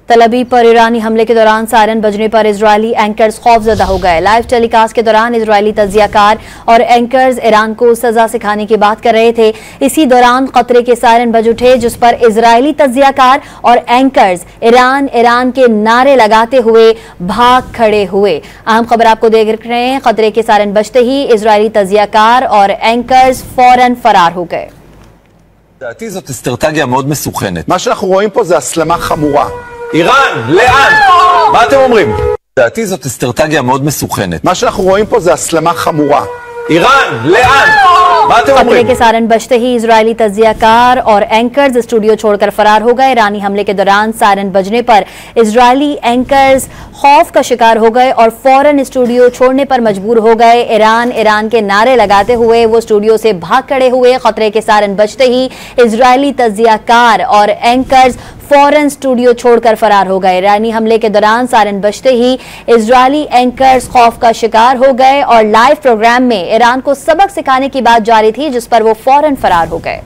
तलबी पर ईरानी हमले के दौरान सायरन बजने पर इजरायली एंकर्स खौफजदा हो गए। लाइव टेलीकास्ट के दौरान इजरायली तजियाकार और एंकर्स ईरान को सजा सिखाने की बात कर रहे थे। इसी दौरान खतरे के सायरन बज उठे, जिस पर इजरायली तजियाकार और एंकर्स ईरान के नारे लगाते हुए भाग खड़े हुए। अहम खबर आपको देख रहे हैं। खतरे के सायरन बजते ही इजरायली तजियाकार और एंकर्स फौरन फरार हो गए। לדעתי זאת אסטרטגיה מאוד מסוכנת. מה שאנחנו רואים פה זה הסלמה חמורה. איראן, לאן? מה אתם אומרים? לדעתי זאת אסטרטגיה מאוד מסוכנת. מה שאנחנו רואים פה זה הסלמה חמורה. איראן, לאן? מה अתם खतरे אומרים? के सायरन बजते ही इजरायली तजियाकार और एंकर्स स्टूडियो छोड़कर फरार हो गए। ईरानी हमले के दौरान सायरन बजने पर इजरायली एंकर्स खौफ का शिकार हो गए और फौरन स्टूडियो छोड़ने पर मजबूर हो गए। ईरान के नारे लगाते हुए वो स्टूडियो से भाग खड़े हुए। खतरे के सायरन बजते ही इजरायली तजियाकार और एंकर्स फौरन स्टूडियो छोड़कर फरार हो गए। ईरानी हमले के दौरान सायरन बजते ही इजरायली एंकर्स खौफ का शिकार हो गए और लाइव प्रोग्राम में ईरान को सबक सिखाने की बात जारी थी, जिस पर वो फौरन फरार हो गए।